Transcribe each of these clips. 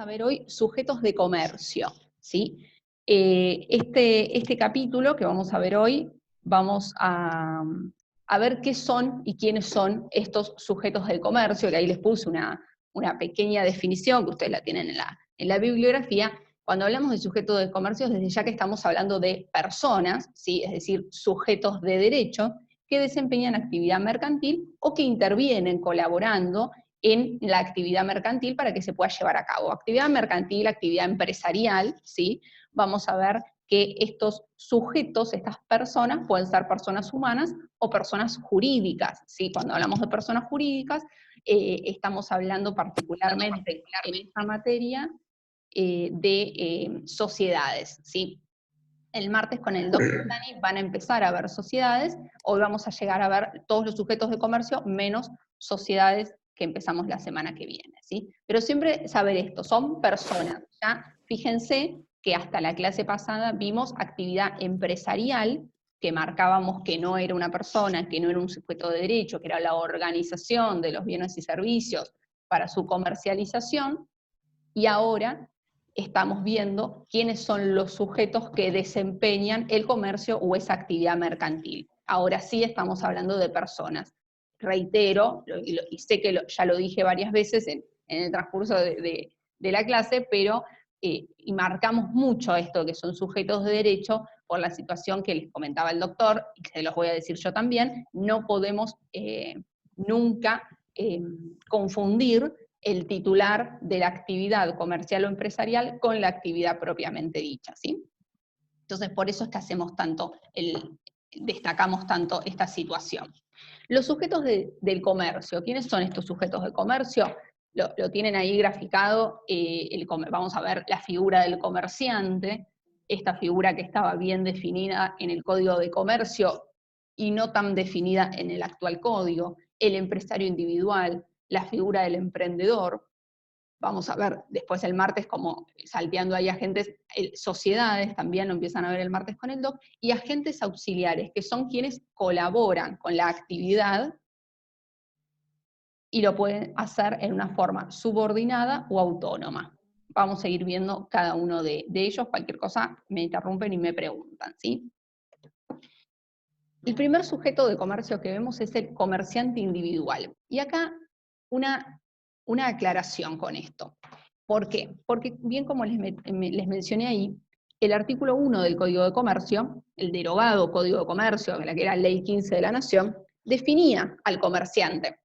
a ver hoy sujetos de comercio, ¿sí? Este capítulo que vamos a ver hoy, vamos a ver qué son y quiénes son estos sujetos de comercio, que ahí les puse una pequeña definición, que ustedes la tienen en la bibliografía. Cuando hablamos de sujetos de comercio, desde ya que estamos hablando de personas, ¿sí? Es decir, sujetos de derecho, que desempeñan actividad mercantil o que intervienen colaborando en la actividad mercantil para que se pueda llevar a cabo. Actividad mercantil, actividad empresarial, ¿sí? Vamos a ver que estos sujetos, estas personas, pueden ser personas humanas o personas jurídicas, ¿sí? Cuando hablamos de personas jurídicas, estamos hablando particularmente en esta materia de sociedades, ¿sí? El martes con el doctor Dani van a empezar a ver sociedades, hoy vamos a llegar a ver todos los sujetos de comercio menos sociedades que empezamos la semana que viene, ¿sí? Pero siempre saber esto, son personas, ¿ya? Fíjense que hasta la clase pasada vimos actividad empresarial, que marcábamos que no era una persona, que no era un sujeto de derecho, que era la organización de los bienes y servicios para su comercialización, y ahora estamos viendo quiénes son los sujetos que desempeñan el comercio o esa actividad mercantil. Ahora sí estamos hablando de personas. Reitero, y sé que ya lo dije varias veces en el transcurso de la clase, pero y marcamos mucho esto que son sujetos de derecho por la situación que les comentaba el doctor, y se los voy a decir yo también, no podemos nunca confundir el titular de la actividad comercial o empresarial con la actividad propiamente dicha, ¿sí? Entonces, por eso es que destacamos tanto esta situación. Los sujetos del comercio, ¿quiénes son estos sujetos de comercio? Lo tienen ahí graficado, vamos a ver la figura del comerciante, esta figura que estaba bien definida en el Código de Comercio y no tan definida en el actual código, el empresario individual, la figura del emprendedor. Vamos a ver después el martes como salteando ahí agentes, sociedades también lo empiezan a ver el martes con el DOC, y agentes auxiliares, que son quienes colaboran con la actividad y lo pueden hacer en una forma subordinada o autónoma. Vamos a ir viendo cada uno de ellos, cualquier cosa me interrumpen y me preguntan, ¿sí? El primer sujeto de comercio que vemos es el comerciante individual. Y acá una aclaración con esto. ¿Por qué? Porque bien como les mencioné ahí, el artículo 1 del Código de Comercio, el derogado Código de Comercio, la que era Ley 15 de la Nación, definía al comerciante.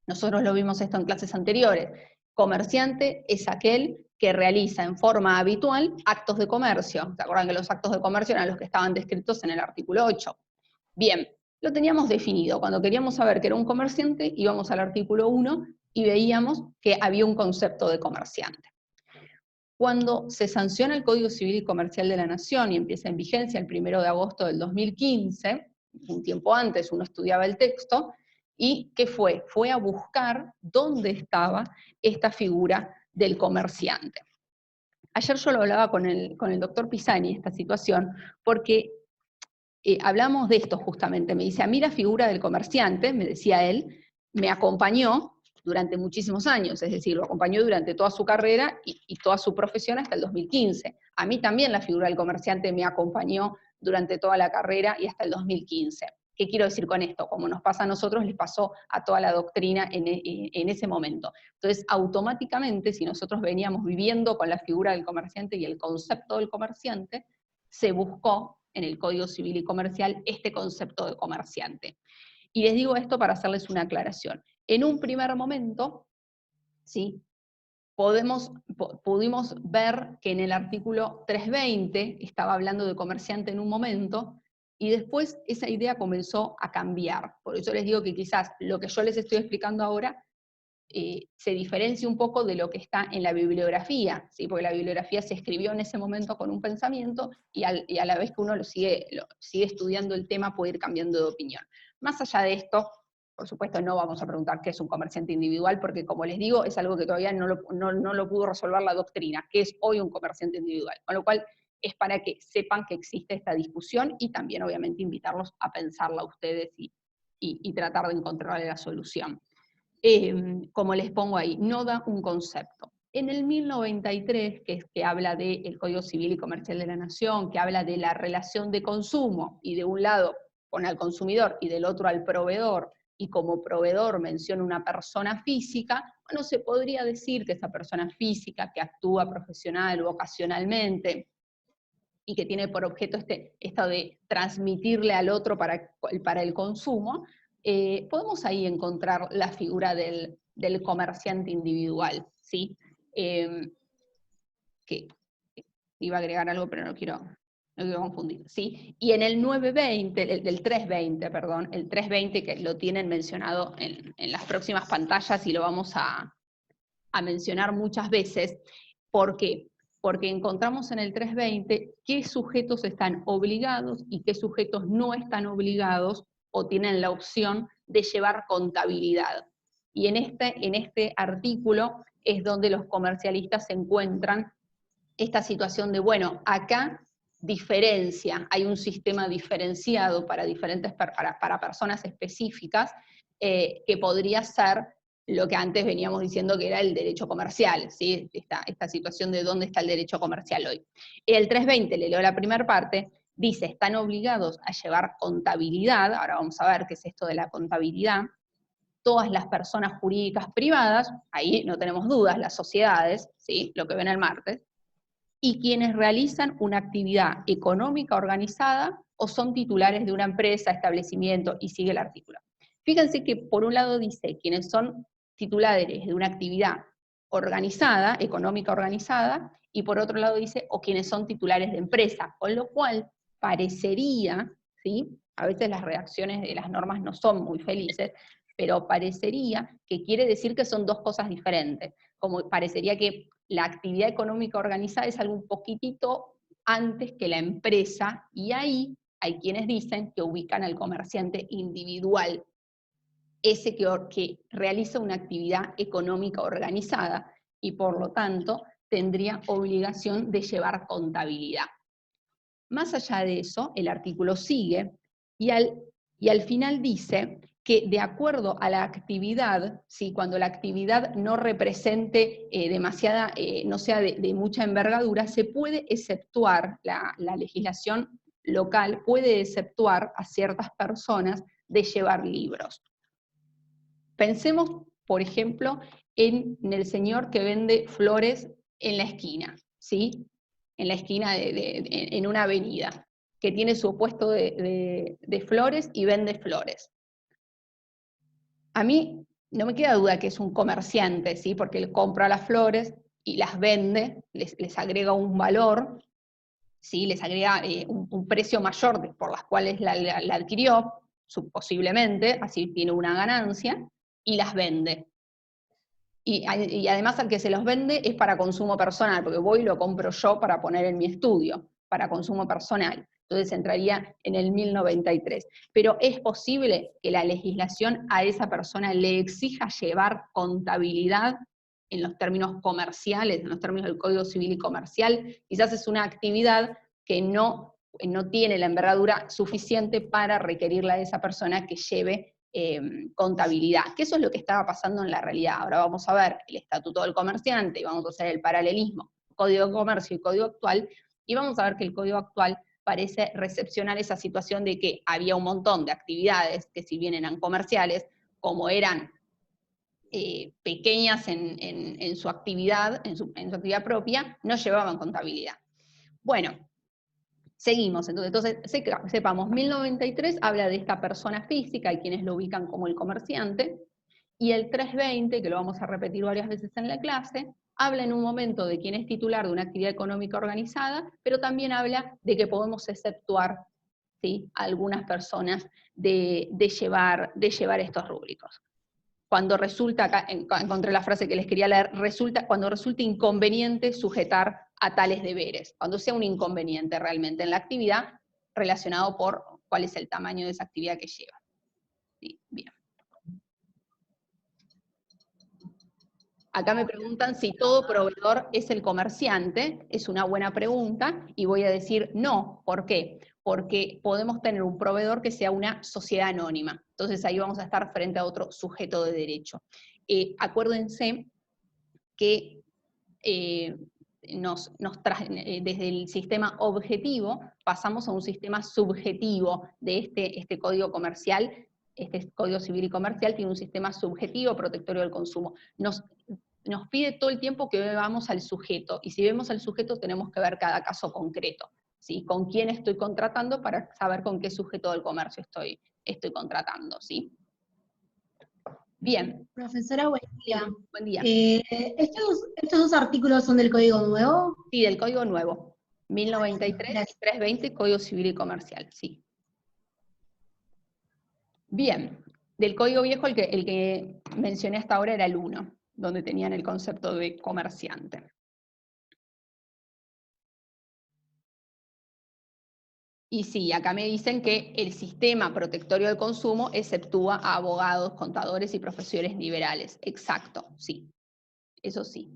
Nosotros lo vimos esto en clases anteriores. Comerciante es aquel que realiza en forma habitual actos de comercio. ¿Se acuerdan que los actos de comercio eran los que estaban descritos en el artículo 8? Bien, lo teníamos definido. Cuando queríamos saber que era un comerciante, íbamos al artículo 1 y veíamos que había un concepto de comerciante. Cuando se sanciona el Código Civil y Comercial de la Nación y empieza en vigencia el 1 de agosto del 2015, un tiempo antes uno estudiaba el texto, ¿y qué fue? Fue a buscar dónde estaba esta figura del comerciante. Ayer yo lo hablaba con el doctor Pisani, esta situación, porque hablamos de esto justamente. Me dice, a mí la figura del comerciante, me decía él, me acompañó durante muchísimos años, es decir, lo acompañó durante toda su carrera y toda su profesión hasta el 2015. A mí también la figura del comerciante me acompañó durante toda la carrera y hasta el 2015. ¿Qué quiero decir con esto? Como nos pasa a nosotros, les pasó a toda la doctrina en ese momento. Entonces, automáticamente, si nosotros veníamos viviendo con la figura del comerciante y el concepto del comerciante, se buscó en el Código Civil y Comercial este concepto de comerciante. Y les digo esto para hacerles una aclaración. En un primer momento, ¿sí? Pudimos ver que en el artículo 320 estaba hablando de comerciante en un momento, y después esa idea comenzó a cambiar. Por eso les digo que quizás lo que yo les estoy explicando ahora se diferencia un poco de lo que está en la bibliografía, ¿sí? Porque la bibliografía se escribió en ese momento con un pensamiento y a la vez que uno sigue estudiando el tema puede ir cambiando de opinión. Más allá de esto, por supuesto no vamos a preguntar qué es un comerciante individual, porque como les digo, es algo que todavía no lo pudo resolver la doctrina, qué es hoy un comerciante individual, con lo cual es para que sepan que existe esta discusión y también obviamente invitarlos a pensarla a ustedes y tratar de encontrarle la solución. Como les pongo ahí, no da un concepto. En el 1093, que habla del Código Civil y Comercial de la Nación, que habla de la relación de consumo, y de un lado pone al consumidor y del otro al proveedor, y como proveedor menciona una persona física, bueno, se podría decir que esa persona física que actúa profesional o ocasionalmente, y que tiene por objeto esto de transmitirle al otro para el consumo, podemos ahí encontrar la figura del comerciante individual, ¿sí? Que iba a agregar algo, pero no quiero confundir, ¿sí? Y en el 920, del 320, perdón, el 320 que lo tienen mencionado en las próximas pantallas y lo vamos a mencionar muchas veces. ¿Por qué? Porque encontramos en el 320 qué sujetos están obligados y qué sujetos no están obligados o tienen la opción de llevar contabilidad. Y en este artículo es donde los comercialistas encuentran esta situación de, bueno, acá diferencia, hay un sistema diferenciado para personas específicas, que podría ser lo que antes veníamos diciendo que era el derecho comercial, ¿sí? Esta situación de dónde está el derecho comercial hoy. El 320, le leo la primera parte, dice, están obligados a llevar contabilidad, ahora vamos a ver qué es esto de la contabilidad, todas las personas jurídicas privadas, ahí no tenemos dudas, las sociedades, ¿sí? Lo que ven el martes, y quienes realizan una actividad económica organizada o son titulares de una empresa, establecimiento, y sigue el artículo. Fíjense que por un lado dice quienes son titulares de una actividad organizada, económica organizada, y por otro lado dice o quienes son titulares de empresa, con lo cual parecería, ¿sí? A veces las redacciones de las normas no son muy felices, pero parecería que quiere decir que son dos cosas diferentes, como parecería que la actividad económica organizada es algo un poquitito antes que la empresa, y ahí hay quienes dicen que ubican al comerciante individual, ese que realiza una actividad económica organizada, y por lo tanto tendría obligación de llevar contabilidad. Más allá de eso, el artículo sigue, y al final dice que de acuerdo a la actividad, ¿sí? Cuando la actividad no represente demasiada, no sea de mucha envergadura, se puede exceptuar, la legislación local puede exceptuar a ciertas personas de llevar libros. Pensemos, por ejemplo, en el señor que vende flores en la esquina, ¿sí? En la esquina en una avenida, que tiene su puesto de flores y vende flores. A mí no me queda duda que es un comerciante, ¿sí? Porque él compra las flores y las vende, les agrega un valor, ¿sí? Les agrega un precio mayor por las cuales la adquirió, posiblemente, así tiene una ganancia, y las vende. Y además al que se los vende es para consumo personal, porque voy y lo compro yo para poner en mi estudio, para consumo personal. Entonces entraría en el 1093. Pero es posible que la legislación a esa persona le exija llevar contabilidad en los términos comerciales, en los términos del Código Civil y Comercial. Quizás es una actividad que no tiene la envergadura suficiente para requerirle a esa persona que lleve contabilidad, que eso es lo que estaba pasando en la realidad. Ahora vamos a ver el Estatuto del Comerciante y vamos a hacer el paralelismo, Código de Comercio y Código Actual, y vamos a ver que el Código Actual parece recepcionar esa situación de que había un montón de actividades que, si bien eran comerciales, como eran pequeñas en su actividad, en su actividad propia, no llevaban contabilidad. Bueno, seguimos, entonces sepamos, 1093 habla de esta persona física y quienes lo ubican como el comerciante, y el 320, que lo vamos a repetir varias veces en la clase, habla en un momento de quién es titular de una actividad económica organizada, pero también habla de que podemos exceptuar, ¿sí?, a algunas personas de llevar estos rúbricos. Cuando resulta, acá encontré la frase que les quería leer, cuando resulta inconveniente sujetar a tales deberes, cuando sea un inconveniente realmente en la actividad relacionado por cuál es el tamaño de esa actividad que lleva. Sí, bien. Acá me preguntan si todo proveedor es el comerciante, es una buena pregunta, y voy a decir no. ¿Por qué? Porque podemos tener un proveedor que sea una sociedad anónima. Entonces ahí vamos a estar frente a otro sujeto de derecho. Acuérdense que desde el sistema objetivo pasamos a un sistema subjetivo de este código comercial. Este Código Civil y Comercial tiene un sistema subjetivo protectorio del consumo. Nos pide todo el tiempo que veamos al sujeto, y si vemos al sujeto tenemos que ver cada caso concreto, ¿sí? Con quién estoy contratando para saber con qué sujeto del comercio estoy contratando, ¿sí? Bien. Profesora, buen día. Buen día. ¿Estos dos artículos son del Código Nuevo? Sí, del Código Nuevo. 1093 Gracias. y 320, Código Civil y Comercial, sí. Bien, del Código Viejo el que mencioné hasta ahora era el 1, donde tenían el concepto de comerciante. Y sí, acá me dicen que el sistema protectorio del consumo exceptúa a abogados, contadores y profesores liberales. Exacto, sí. Eso sí.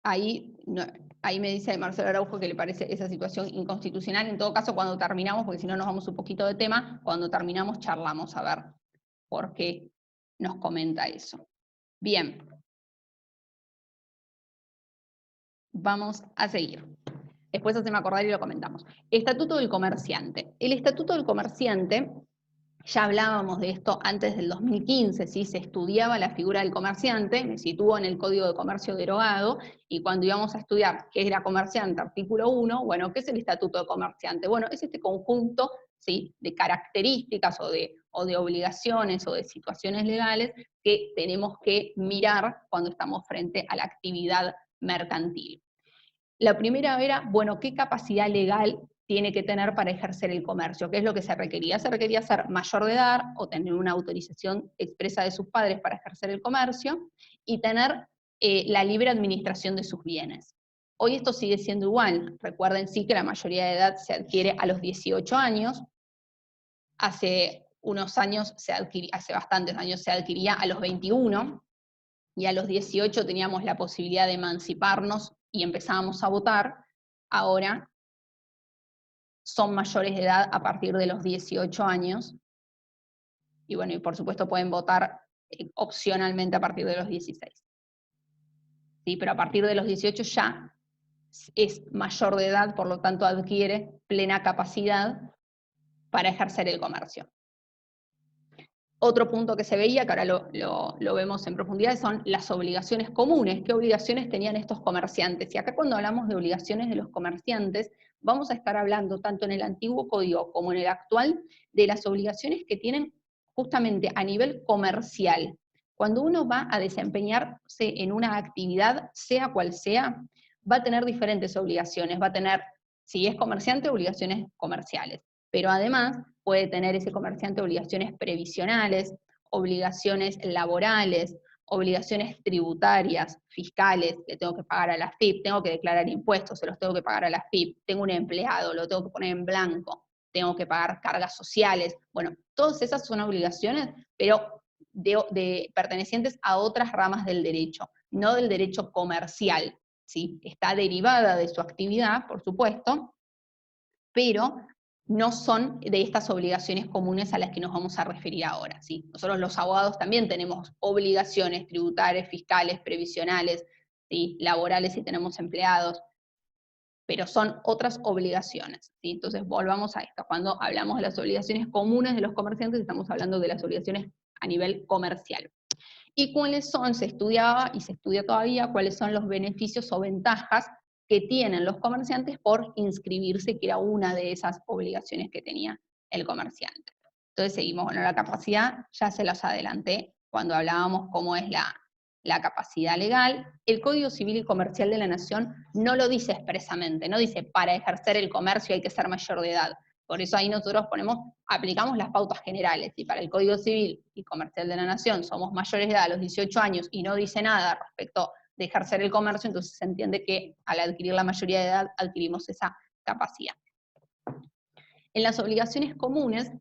Ahí me dice Marcelo Araujo que le parece esa situación inconstitucional. En todo caso, cuando terminamos, porque si no nos vamos un poquito de tema, cuando terminamos charlamos a ver por qué nos comenta eso. Bien. Vamos a seguir. Después hacemos acordar y lo comentamos. Estatuto del comerciante. El Estatuto del comerciante, ya hablábamos de esto antes del 2015, ¿sí? Se estudiaba la figura del comerciante, me sitúo en el Código de Comercio derogado, y cuando íbamos a estudiar qué era comerciante, artículo 1, bueno, ¿qué es el Estatuto de comerciante? Bueno, es este conjunto, ¿sí?, de características o de obligaciones o de situaciones legales que tenemos que mirar cuando estamos frente a la actividad mercantil. La primera era, bueno, ¿qué capacidad legal tiene que tener para ejercer el comercio? ¿Qué es lo que se requería? Se requería ser mayor de edad o tener una autorización expresa de sus padres para ejercer el comercio y tener la libre administración de sus bienes. Hoy esto sigue siendo igual. Recuerden sí que la mayoría de edad se adquiere a los 18 años. Hace unos años, hace bastantes años se adquiría a los 21, y a los 18 teníamos la posibilidad de emanciparnos y empezábamos a votar. Ahora son mayores de edad a partir de los 18 años, y bueno, y por supuesto pueden votar opcionalmente a partir de los 16. ¿Sí? Pero a partir de los 18 ya es mayor de edad, por lo tanto adquiere plena capacidad para ejercer el comercio. Otro punto que se veía, que ahora lo vemos en profundidad, son las obligaciones comunes. ¿Qué obligaciones tenían estos comerciantes? Y acá cuando hablamos de obligaciones de los comerciantes, vamos a estar hablando, tanto en el antiguo código como en el actual, de las obligaciones que tienen justamente a nivel comercial. Cuando uno va a desempeñarse en una actividad, sea cual sea, va a tener diferentes obligaciones. Va a tener, si es comerciante, obligaciones comerciales. Pero además puede tener ese comerciante obligaciones previsionales, obligaciones laborales, obligaciones tributarias, fiscales, le tengo que pagar a la AFIP, tengo que declarar impuestos, se los tengo que pagar a la AFIP, tengo un empleado, lo tengo que poner en blanco, tengo que pagar cargas sociales. Bueno, todas esas son obligaciones, pero pertenecientes a otras ramas del derecho, no del derecho comercial, ¿sí? Está derivada de su actividad, por supuesto, pero no son de estas obligaciones comunes a las que nos vamos a referir ahora, ¿sí? Nosotros los abogados también tenemos obligaciones tributarias, fiscales, previsionales, ¿sí?, laborales si tenemos empleados, pero son otras obligaciones, ¿sí? Entonces volvamos a esto. Cuando hablamos de las obligaciones comunes de los comerciantes, estamos hablando de las obligaciones a nivel comercial. ¿Y cuáles son? Se estudiaba y se estudia todavía cuáles son los beneficios o ventajas que tienen los comerciantes por inscribirse, que era una de esas obligaciones que tenía el comerciante. Entonces seguimos, bueno, la capacidad, ya se los adelanté cuando hablábamos cómo es la capacidad legal. El Código Civil y Comercial de la Nación no lo dice expresamente, no dice para ejercer el comercio hay que ser mayor de edad. Por eso ahí nosotros aplicamos las pautas generales. Y para el Código Civil y Comercial de la Nación somos mayores de edad a los 18 años y no dice nada respecto de ejercer el comercio, entonces se entiende que al adquirir la mayoría de edad adquirimos esa capacidad. En las obligaciones comunes,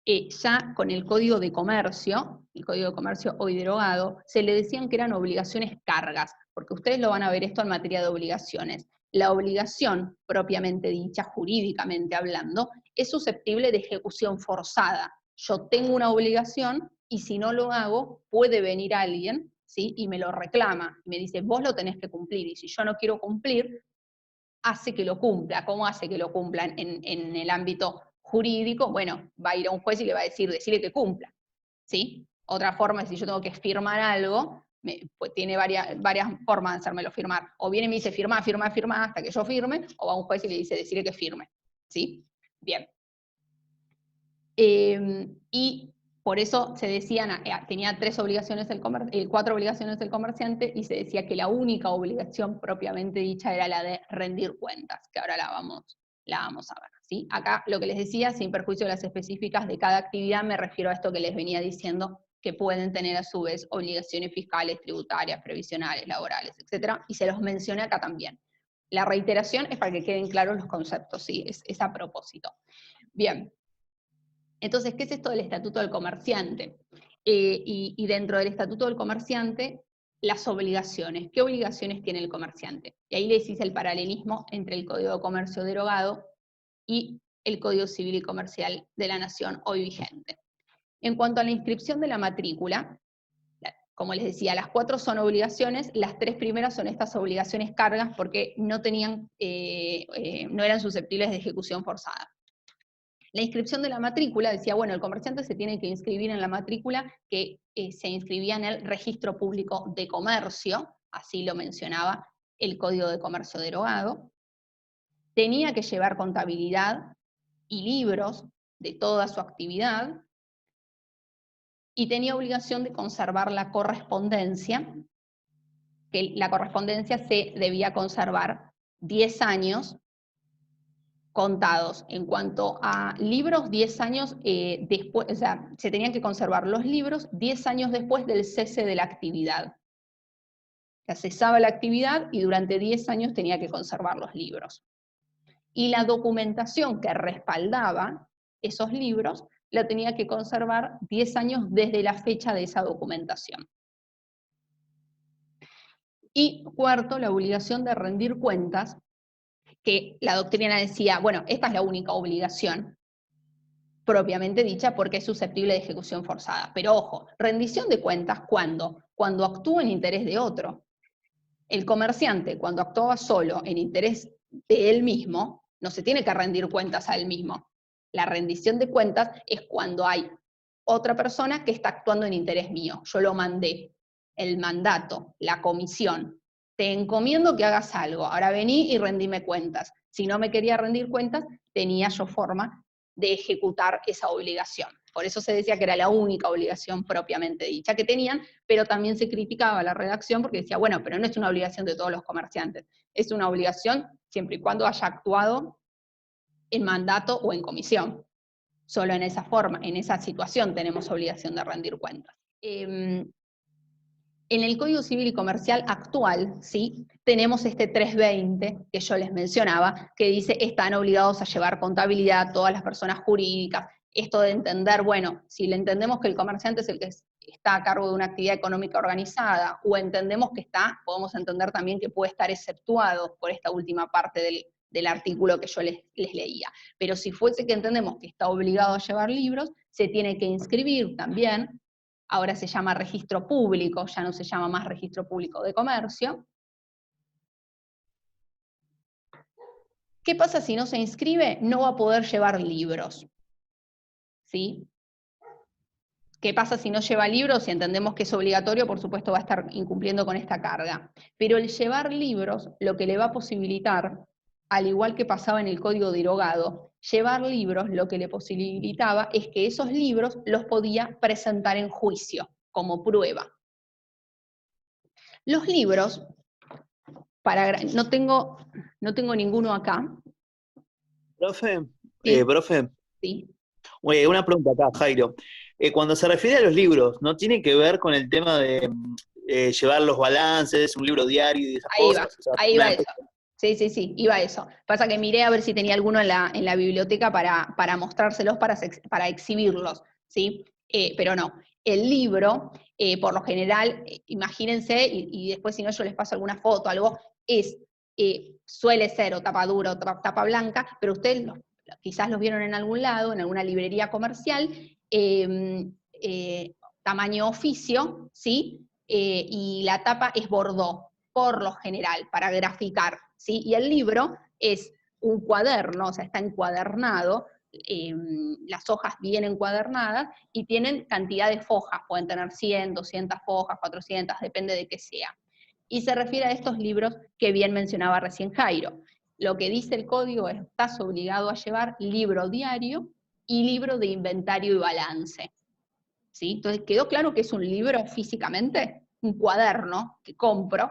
ya con el Código de Comercio, el Código de Comercio hoy derogado, se le decían que eran obligaciones cargas, porque ustedes lo van a ver esto en materia de obligaciones. La obligación, propiamente dicha, jurídicamente hablando, es susceptible de ejecución forzada. Yo tengo una obligación y si no lo hago, puede venir alguien, ¿sí? Y me lo reclama, y me dice, vos lo tenés que cumplir, y si yo no quiero cumplir, hace que lo cumpla. ¿Cómo hace que lo cumpla en el ámbito jurídico? Bueno, va a ir a un juez y le va a decirle que cumpla, ¿sí? Otra forma es si yo tengo que firmar algo, pues tiene varias formas de hacérmelo firmar. O viene y me dice, firma, firma, firma, hasta que yo firme, o va a un juez y le dice, decirle que firme, ¿sí? Bien. Y por eso se decían, tenía 4 obligaciones del comerciante, y se decía que la única obligación propiamente dicha era la de rendir cuentas, que ahora la vamos a ver, ¿sí? Acá lo que les decía, sin perjuicio de las específicas de cada actividad, me refiero a esto que les venía diciendo, que pueden tener a su vez obligaciones fiscales, tributarias, previsionales, laborales, etc. Y se los mencioné acá también. La reiteración es para que queden claros los conceptos, ¿sí? Es a propósito. Bien. Entonces, ¿qué es esto del Estatuto del Comerciante? Y dentro del Estatuto del Comerciante, las obligaciones. ¿Qué obligaciones tiene el comerciante? Y ahí les hice el paralelismo entre el Código de Comercio derogado y el Código Civil y Comercial de la Nación hoy vigente. En cuanto a la inscripción de la matrícula, como les decía, las 4 son obligaciones, las 3 primeras son estas obligaciones cargas porque no eran susceptibles de ejecución forzada. La inscripción de la matrícula decía, bueno, el comerciante se tiene que inscribir en la matrícula que se inscribía en el Registro Público de Comercio, así lo mencionaba el Código de Comercio derogado. Tenía que llevar contabilidad y libros de toda su actividad, y tenía obligación de conservar la correspondencia, que la correspondencia se debía conservar 10 años contados. En cuanto a libros, 10 años después, o sea, se tenían que conservar los libros 10 años después del cese de la actividad. O sea, cesaba la actividad y durante 10 años tenía que conservar los libros. Y la documentación que respaldaba esos libros la tenía que conservar 10 años desde la fecha de esa documentación. Y cuarto, la obligación de rendir cuentas, que la doctrina decía, bueno, esta es la única obligación propiamente dicha porque es susceptible de ejecución forzada. Pero ojo, rendición de cuentas, ¿cuándo? Cuando actúa en interés de otro. El comerciante, cuando actuaba solo en interés de él mismo, no se tiene que rendir cuentas a él mismo. La rendición de cuentas es cuando hay otra persona que está actuando en interés mío. Yo lo mandé, el mandato, la comisión. Te encomiendo que hagas algo, ahora vení y rendime cuentas. Si no me quería rendir cuentas, tenía yo forma de ejecutar esa obligación. Por eso se decía que era la única obligación propiamente dicha que tenían, pero también se criticaba la redacción porque decía, bueno, pero no es una obligación de todos los comerciantes, es una obligación siempre y cuando haya actuado en mandato o en comisión. Solo en esa forma, en esa situación tenemos obligación de rendir cuentas. En el Código Civil y Comercial actual, ¿sí?, tenemos este 320 que yo les mencionaba, que dice están obligados a llevar contabilidad todas las personas jurídicas. Esto de entender, bueno, si le entendemos que el comerciante es el que está a cargo de una actividad económica organizada, o entendemos que podemos entender también que puede estar exceptuado por esta última parte del artículo que yo les leía. Pero si fuese que entendemos que está obligado a llevar libros, se tiene que inscribir también. Ahora se llama registro público, ya no se llama más registro público de comercio. ¿Qué pasa si no se inscribe? No va a poder llevar libros, ¿sí? ¿Qué pasa si no lleva libros? Si entendemos que es obligatorio, por supuesto va a estar incumpliendo con esta carga. Pero el llevar libros, lo que le va a posibilitar, al igual que pasaba en el Código derogado, llevar libros lo que le posibilitaba es que esos libros los podía presentar en juicio como prueba. Los libros, no tengo ninguno acá. Profe, Sí, profe, sí. una pregunta acá, Jairo. Cuando se refiere a los libros, ¿no tiene que ver con el tema de llevar los balances, un libro diario y esas Ahí va, cosas? O sea, ahí va eso. Sí, iba eso. Pasa que miré a ver si tenía alguno en la biblioteca para mostrárselos, para exhibirlos, ¿sí? Pero no. El libro, por lo general, imagínense, y después si no yo les paso alguna foto, algo, suele ser o tapa dura o tapa blanca, pero ustedes quizás los vieron en algún lado, en alguna librería comercial, tamaño oficio, ¿sí? Y la tapa es bordó, por lo general, para graficar, ¿sí? Y el libro es un cuaderno, o sea, está encuadernado, las hojas vienen encuadernadas y tienen cantidad de fojas, pueden tener 100, 200 fojas, 400, depende de qué sea. Y se refiere a estos libros que bien mencionaba recién Jairo. Lo que dice el código es, estás obligado a llevar libro diario y libro de inventario y balance. ¿Sí? Entonces, ¿quedó claro que es un libro físicamente? Un cuaderno que compro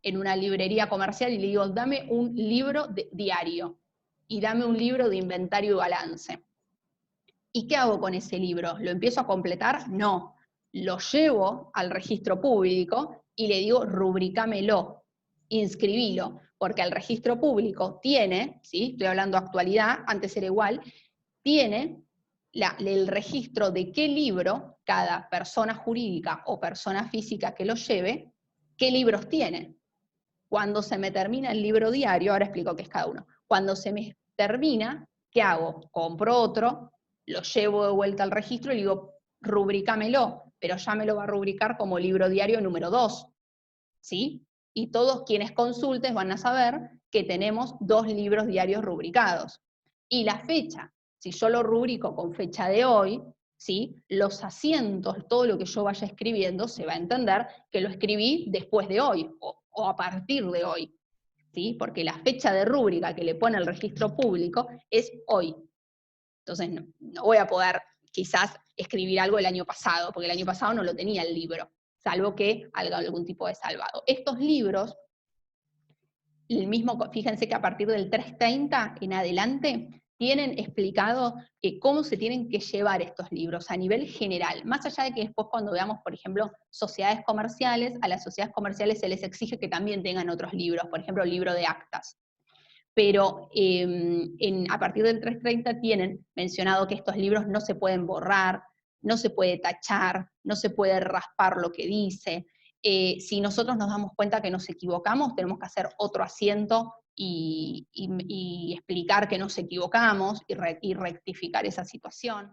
en una librería comercial y le digo, dame un libro diario y dame un libro de inventario y balance. ¿Y qué hago con ese libro? ¿Lo empiezo a completar? No. Lo llevo al registro público y le digo, rubricámelo, inscribilo, porque el registro público tiene, ¿sí? Estoy hablando actualidad, antes era igual, tiene el registro de qué libro cada persona jurídica o persona física que lo lleve, qué libros tiene. Cuando se me termina el libro diario, ahora explico qué es cada uno, cuando se me termina, ¿qué hago? Compro otro, lo llevo de vuelta al registro y digo, rubricámelo, pero ya me lo va a rubricar como libro diario número 2, ¿sí? Y todos quienes consulten van a saber que tenemos 2 libros diarios rubricados. Y la fecha, si yo lo rubrico con fecha de hoy, ¿sí? Los asientos, todo lo que yo vaya escribiendo, se va a entender que lo escribí después de hoy, o a partir de hoy, ¿sí? Porque la fecha de rúbrica que le pone el registro público es hoy. Entonces no voy a poder quizás escribir algo del año pasado, porque el año pasado no lo tenía el libro, salvo que haga algún tipo de salvado. Estos libros, fíjense que a partir del 330 en adelante, tienen explicado cómo se tienen que llevar estos libros a nivel general, más allá de que después cuando veamos, por ejemplo, sociedades comerciales, a las sociedades comerciales se les exige que también tengan otros libros, por ejemplo, el libro de actas. Pero a partir del 330 tienen mencionado que estos libros no se pueden borrar, no se puede tachar, no se puede raspar lo que dice. Si nosotros nos damos cuenta que nos equivocamos, tenemos que hacer otro asiento y explicar que nos equivocamos y rectificar esa situación.